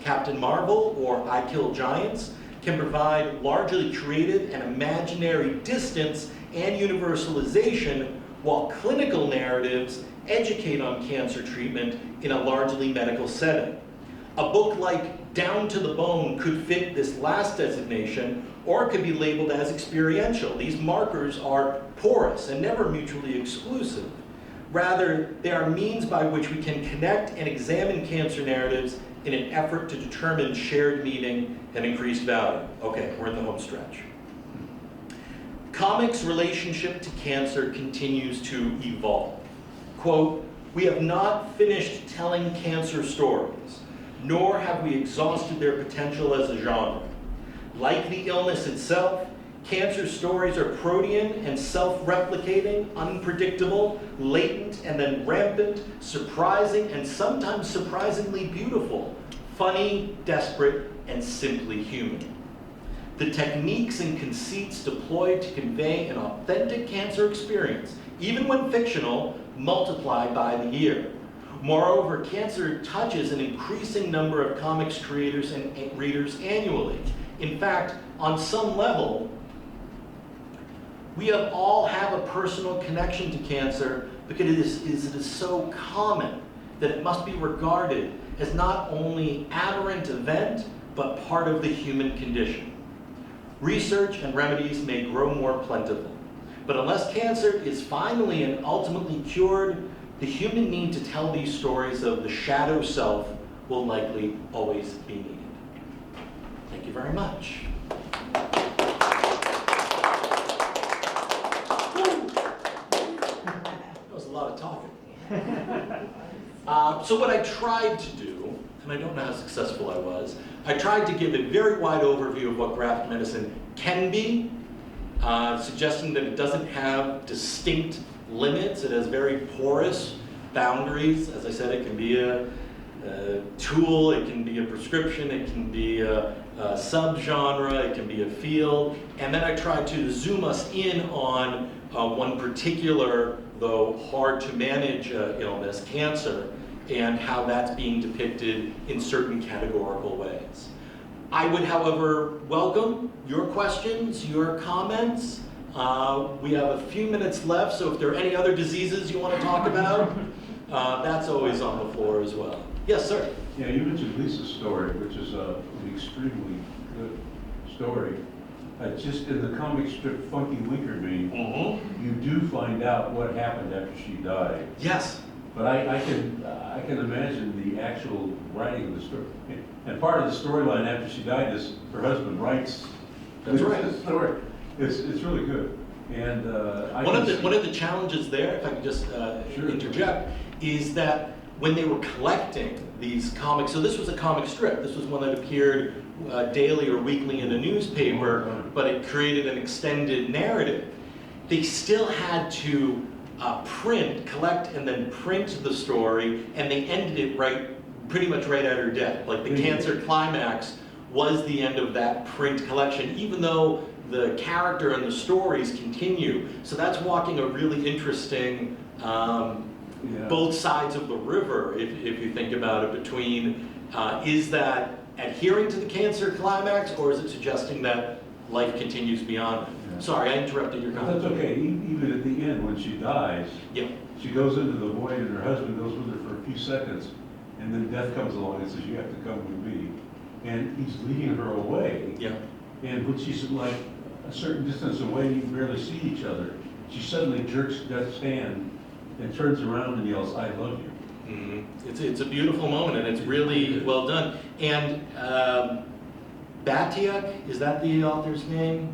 Captain Marvel or I Kill Giants can provide largely creative and imaginary distance and universalization, while clinical narratives educate on cancer treatment in a largely medical setting. A book like Down to the Bone could fit this last designation, or it could be labeled as experiential. These markers are porous and never mutually exclusive. Rather, they are means by which we can connect and examine cancer narratives in an effort to determine shared meaning and increased value. Okay, we're in the home stretch. Comics' relationship to cancer continues to evolve. Quote, "We have not finished telling cancer stories, nor have we exhausted their potential as a genre. Like the illness itself, cancer stories are protean and self-replicating, unpredictable, latent and then rampant, surprising and sometimes surprisingly beautiful, funny, desperate, and simply human. The techniques and conceits deployed to convey an authentic cancer experience, even when fictional, multiply by the year. Moreover, cancer touches an increasing number of comics creators and readers annually. In fact, on some level, we all have a personal connection to cancer because it is so common that it must be regarded as not only an aberrant event, but part of the human condition. Research and remedies may grow more plentiful, but unless cancer is finally and ultimately cured, the human need to tell these stories of the shadow self will likely always be needed." Thank you very much. That was a lot of talking. So what I tried to do, and I don't know how successful I was, I tried to give a very wide overview of what graphic medicine can be, suggesting that it doesn't have distinct limits. It has very porous boundaries. As I said, it can be a tool, it can be a prescription, it can be a subgenre, it can be a field. And then I tried to zoom us in on one particular, though hard to manage illness, cancer, and how that's being depicted in certain categorical ways. I would, however, welcome your questions, your comments. We have a few minutes left, so if there are any other diseases you want to talk about, that's always on the floor as well. Yes, sir? Yeah, you mentioned Lisa's story, which is an extremely good story. Just in the comic strip Funky Winkerbean, you do find out what happened after she died. Yes. But I can imagine the actual writing of the story. And part of the storyline after she died is her husband writes That's right. the story. It's really good. And one of the challenges there, if I could just Sure. interject, is that when they were collecting these comics, so this was a comic strip. This was one that appeared daily or weekly in a newspaper, but it created an extended narrative. They still had to collect and then print the story, and they ended it right pretty much right at her death. Like the cancer climax was the end of that print collection, even though the character and the stories continue. So that's walking a really interesting both sides of the river, if you think about it, between is that adhering to the cancer climax, or is it suggesting that life continues beyond it? Yeah. Sorry, I interrupted your comment. That's okay. Even at the end, when she dies, Yeah. she goes into the void and her husband goes with her for a few seconds, and then death comes along and says, you have to come with me. And he's leading her away. Yeah. And when she's like a certain distance away, you barely see each other, she suddenly jerks Death's hand and turns around and yells, I love you. Mm-hmm. It's a beautiful moment, and it's really well done. And Batiak, is that the author's name?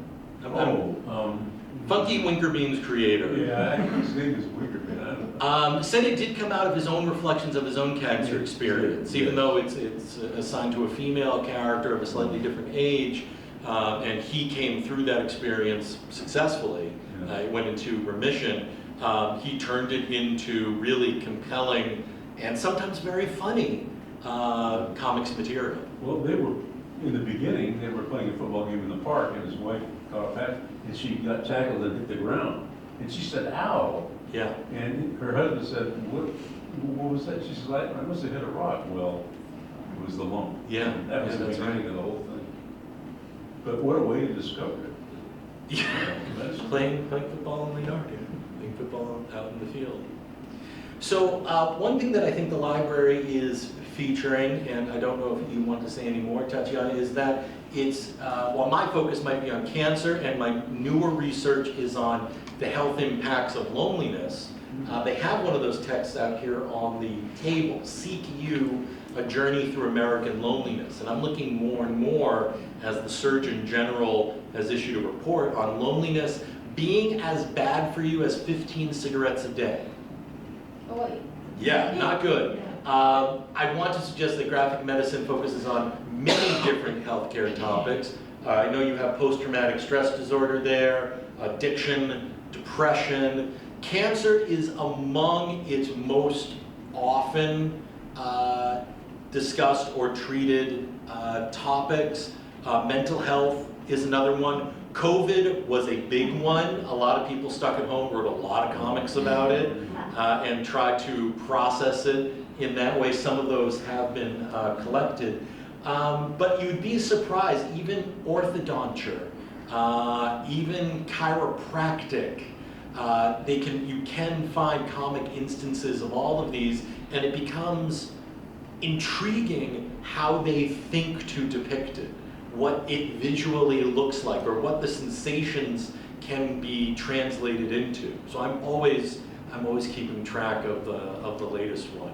Funky Winkerbean's creator. Yeah, I think his name is Winkerbean. I don't know. Said it did come out of his own reflections of his own cancer experience, even though it's assigned to a female character of a slightly different age, and he came through that experience successfully. Yeah. It went into remission. He turned it into really compelling and sometimes very funny comics material. Well, they were, in the beginning, they were playing a football game in the park, and his wife caught a pass, and she got tackled and hit the ground. And she said, ow. Yeah. And her husband said, what was that? She said, I must have hit a rock. Well, it was the lump. Yeah. And that was Yeah, the that's beginning of the whole thing. But what a way to discover it. Yeah. That's Playing football in the yard, yeah. Playing football out in the field. So one thing that I think the library is featuring, and I don't know if you want to say any more, Tatiana, is that it's, while my focus might be on cancer and my newer research is on the health impacts of loneliness, they have one of those texts out here on the table, Seek You, A Journey Through American Loneliness. And I'm looking more and more, as the Surgeon General has issued a report on loneliness being as bad for you as 15 cigarettes a day. Oh, wait. Yeah, not good. I want to suggest that graphic medicine focuses on many different healthcare topics. I know you have post-traumatic stress disorder there, addiction, depression. Cancer is among its most often discussed or treated topics. Mental health is another one. COVID was a big one. A lot of people stuck at home wrote a lot of comics about it and tried to process it in that way. Some of those have been collected. But you'd be surprised, even orthodonture, even chiropractic, you can find comic instances of all of these, and it becomes intriguing how they think to depict it, what it visually looks like, or what the sensations can be translated into. So I'm always keeping track of the latest one.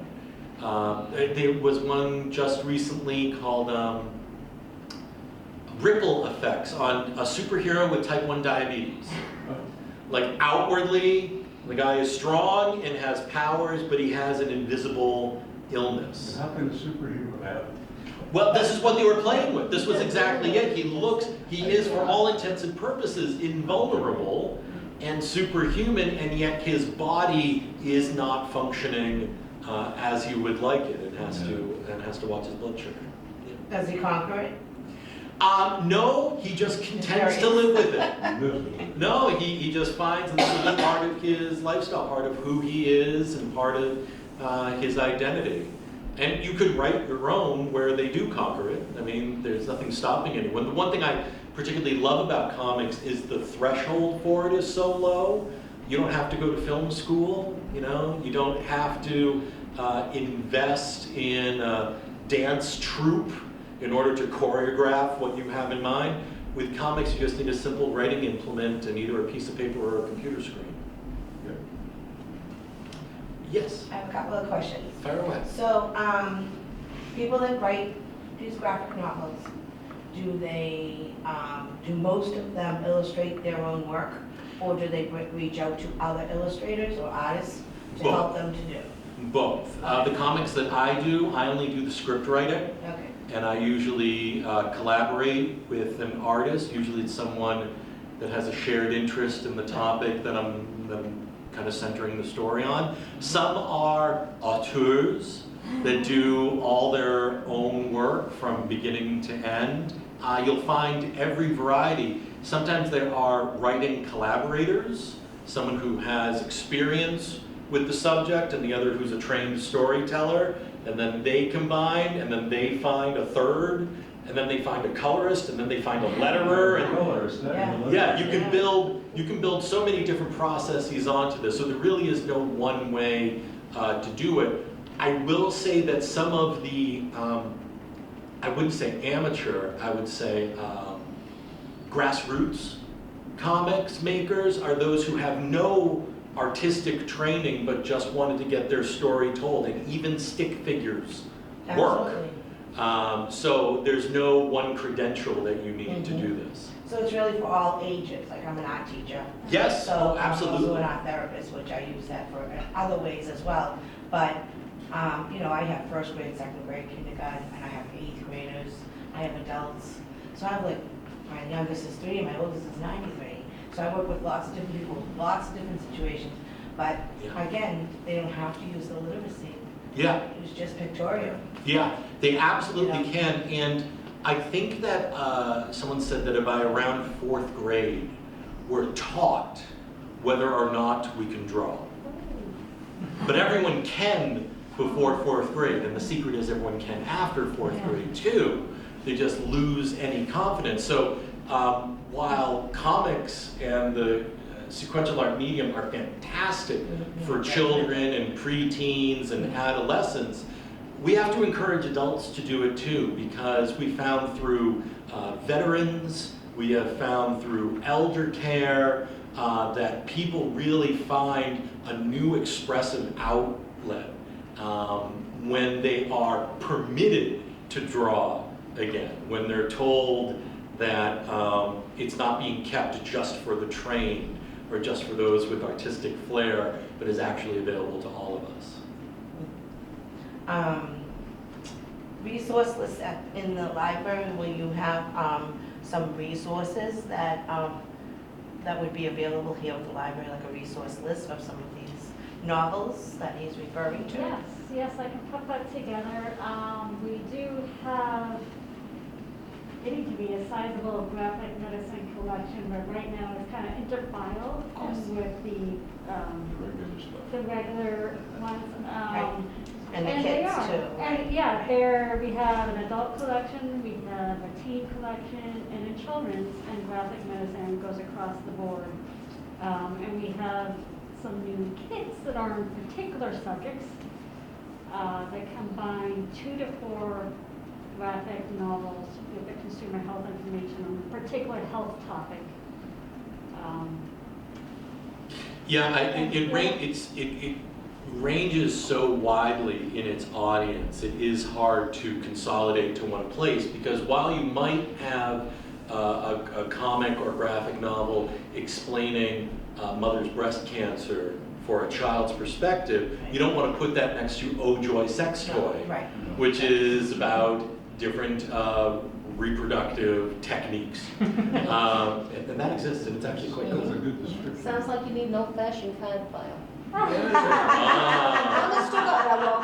There was one just recently called Ripple Effects on a superhero with type 1 diabetes. Like outwardly, the guy is strong and has powers, but he has an invisible illness. How can a superhero have? Well, this is what they were playing with. This was exactly it. He is for all intents and purposes invulnerable and superhuman, and yet his body is not functioning as he would like it, and has to watch his blood sugar. Yeah. Does he conquer it? No, he just contends to live with it. No, he just finds this is part of his lifestyle, part of who he is, and part of his identity. And you could write your own where they do conquer it. I mean, there's nothing stopping anyone. The one thing I particularly love about comics is the threshold for it is so low. You don't have to go to film school, you know? You don't have to invest in a dance troupe in order to choreograph what you have in mind. With comics, you just need a simple writing implement and either a piece of paper or a computer screen. Yeah. Yes, I have a couple of questions. fire away. So, people that write these graphic novels, do they, do most of them illustrate their own work? Or do they reach out to other illustrators or artists to Both. help them to do? Both. The comics that I do, I only do the script writing. Okay. And I usually collaborate with an artist. Usually it's someone that has a shared interest in the topic that I'm kind of centering the story on. Some are auteurs, that do all their own work from beginning to end. You'll find every variety. Sometimes there are writing collaborators, someone who has experience with the subject and the other who's a trained storyteller, and then they combine, and then they find a third, and then they find a colorist, and then they find a letterer. And Colorist, yeah, you can build so many different processes onto this. So there really is no one way to do it. I will say that some of the, I wouldn't say amateur, I would say grassroots comics makers are those who have no artistic training but just wanted to get their story told, and even stick figures work. Absolutely. So there's no one credential that you need to do this. So it's really for all ages, like I'm an art teacher. Yes, So oh, I'm also absolutely. an art therapist, which I use that for other ways as well. But, you know, I have first grade, second grade, kindergarten, and I have 8th graders, I have adults. So I have like, my youngest is 3 and my oldest is 93. So I work with lots of different people, lots of different situations. But Yeah. again, they don't have to use the literacy. Yeah. Use just pictorial. Yeah, they absolutely Yeah. can, and I think that someone said that by around 4th grade, we're taught whether or not we can draw. But everyone can before 4th grade, and the secret is everyone can after 4th grade too. They just lose any confidence. So while comics and the sequential art medium are fantastic for children and preteens and adolescents, we have to encourage adults to do it too, because we found through veterans, we have found through elder care, that people really find a new expressive outlet when they are permitted to draw again, when they're told that it's not being kept just for the trained or just for those with artistic flair, but is actually available to all of us. Resource list in the library, will you have some resources that that would be available here at the library, like a resource list of some of these novels that he's referring to? Yes, I can put that together. We do have, getting to be a sizable graphic medicine collection, but right now it's kind of interfiled with the regular ones. And the they kids are. too. And yeah, we have an adult collection, we have a teen collection, and a children's, and graphic medicine goes across the board. And we have some new kits that are in particular subjects that combine 2 to 4 graphic novels with the consumer health information on a particular health topic. It ranges so widely in its audience, it is hard to consolidate to one place, because while you might have a comic or graphic novel explaining mother's breast cancer for a child's perspective, you don't want to put that next to Oh Joy Sex Toy, Right. which is about different reproductive techniques. And that exists, and it's actually quite That's a cool. good description. Sounds like you need an old-fashioned card file. Ah. Honest to God, I walk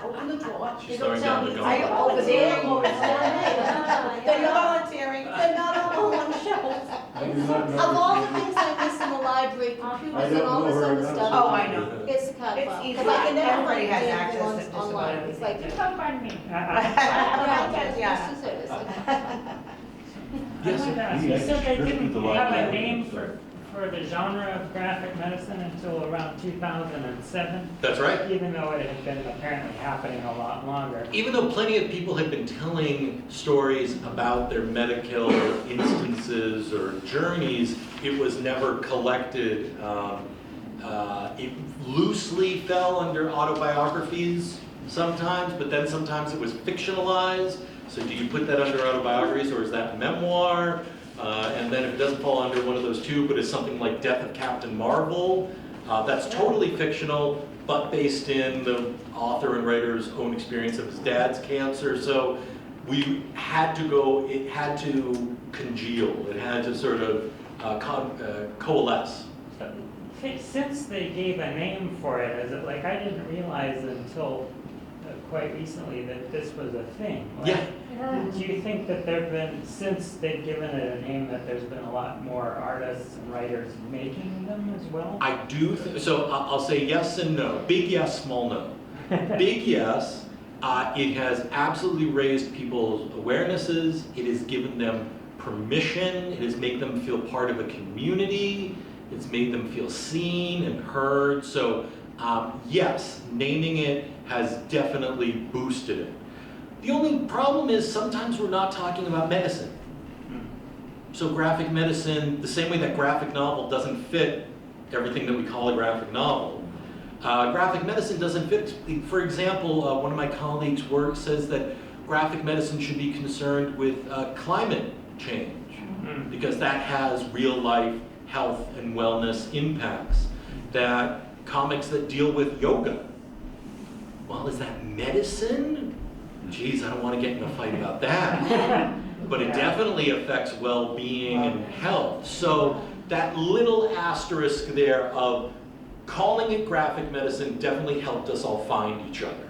open the drawer. She's They don't starting tell down me the it's gauntlet. over there or it's down there. They're not volunteering. They're not all on the shelf. I do not know. Of all the things I miss in the library, computers and all this other stuff. Oh, I know. It's the card It's file. easy. Because I can never Everybody find has damn access to ones just about online. It's like, everything. Don't find me. yeah, Yeah. this is it. It's like- Yes, I would ask, We you actually said they stripped didn't the have a library. name for the genre of graphic medicine until around 2007, that's right. even though it had been apparently happening a lot longer. Even though plenty of people had been telling stories about their medical instances or journeys, it was never collected. It loosely fell under autobiographies sometimes, but then sometimes it was fictionalized. So do you put that under autobiographies, or is that memoir? And then if it doesn't fall under one of those two, but it's something like Death of Captain Marvel, that's totally fictional, but based in the author and writer's own experience of his dad's cancer. So we had to go, it had to congeal, it had to sort of coalesce. Since they gave a name for it, is it like I didn't realize until quite recently that this was a thing. Like, Yeah. do you think that there've been, since they've given it a name, that there's been a lot more artists and writers making them as well? I do, so I'll say yes and no. Big yes, small no. Big yes, it has absolutely raised people's awarenesses. It has given them permission. It has made them feel part of a community. It's made them feel seen and heard. So yes, naming it has definitely boosted it. The only problem is sometimes we're not talking about medicine. So graphic medicine, the same way that graphic novel doesn't fit everything that we call a graphic novel, graphic medicine doesn't fit. For example, one of my colleagues' work says that graphic medicine should be concerned with climate change because that has real life health and wellness impacts. That comics that deal with yoga, well, is that medicine? Geez, I don't want to get in a fight about that. But it definitely affects well-being and health. So that little asterisk there of calling it graphic medicine definitely helped us all find each other,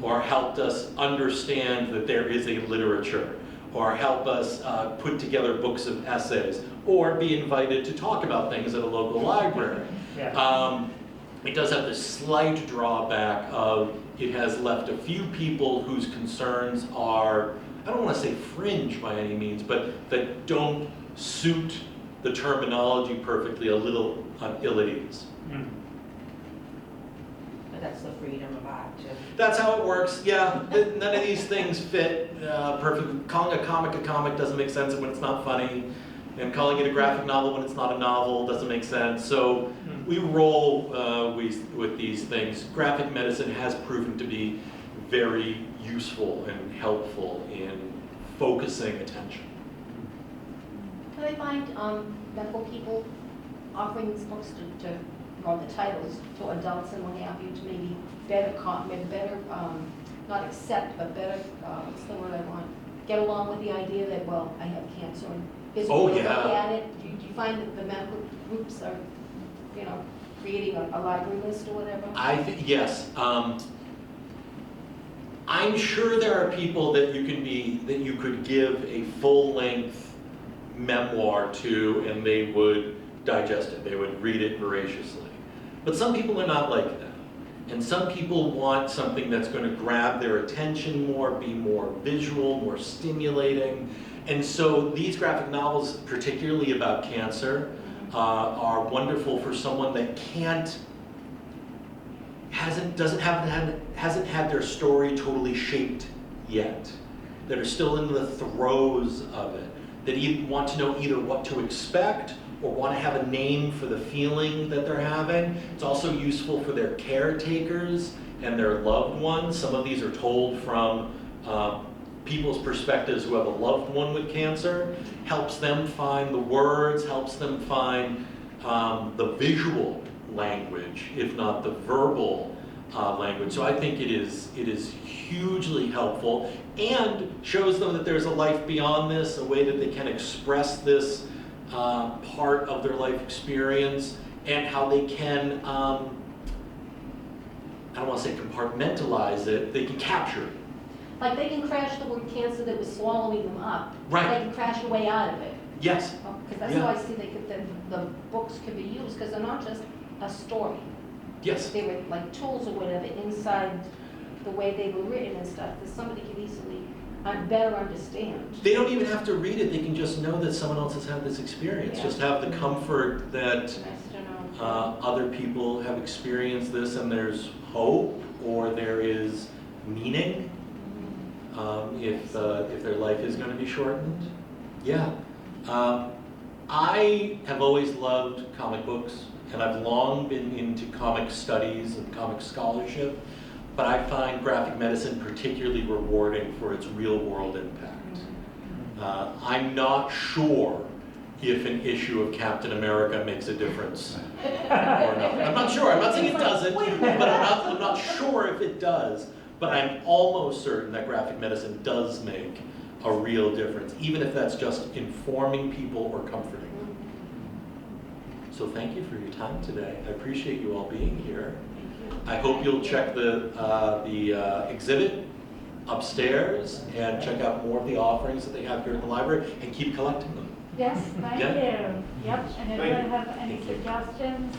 or helped us understand that there is a literature, or help us put together books of essays, or be invited to talk about things at a local library. It does have this slight drawback of it has left a few people whose concerns are, I don't want to say fringe by any means, but that don't suit the terminology perfectly, a little ill at ease. But that's the freedom of art too. That's how it works, yeah. None of these things fit perfectly. Calling a comic doesn't make sense when it's not funny, and calling it a graphic novel when it's not a novel doesn't make sense. So we roll with these things. Graphic medicine has proven to be very useful and helpful in focusing attention. Can I find medical people offering these books to or the titles to adults and what have you to maybe better, not accept, but better, what's the word I want? Get along with the idea that, well, I have cancer and physically look at it. Do you find that the medical groups are, creating a library list or whatever? Yes. I'm sure there are people that you could give a full-length memoir to and they would digest it. They would read it voraciously. But some people are not like that. And some people want something that's going to grab their attention more, be more visual, more stimulating. And so these graphic novels, particularly about cancer, are wonderful for someone that hasn't had their story totally shaped yet, that are still in the throes of it, that want to know either what to expect or want to have a name for the feeling that they're having. It's also useful for their caretakers and their loved ones. Some of these are told from people's perspectives who have a loved one with cancer. Helps them find the words, helps them find the visual language, if not the verbal language. So I think it is hugely helpful and shows them that there's a life beyond this, a way that they can express this part of their life experience, and how they can, I don't want to say compartmentalize it, they can capture it. Like they can crash the word cancer that was swallowing them up. Right. They can crash a way out of it. Yes. Because that's how I see the books can be used, because they're not just a story. Yes. They were like tools or whatever inside the way they were written and stuff that somebody could easily better understand. They don't even have to read it, they can just know that someone else has had this experience. Yeah. Just have the comfort that Nice to know. other people have experienced this and there's hope or there is meaning if their life is going to be shortened. Yeah. I have always loved comic books and I've long been into comic studies and comic scholarship, but I find graphic medicine particularly rewarding for its real world impact. I'm not sure if an issue of Captain America makes a difference or not. I'm not sure, I'm not saying it doesn't, but I'm not sure if it does, but I'm almost certain that graphic medicine does make a real difference, even if that's just informing people or comforting them. So thank you for your time today. I appreciate you all being here. I hope you'll check the exhibit upstairs and check out more of the offerings that they have here at the library and keep collecting them. Yes, thank Yeah. you. Yep, and if Thank you you. have any Thank you. suggestions,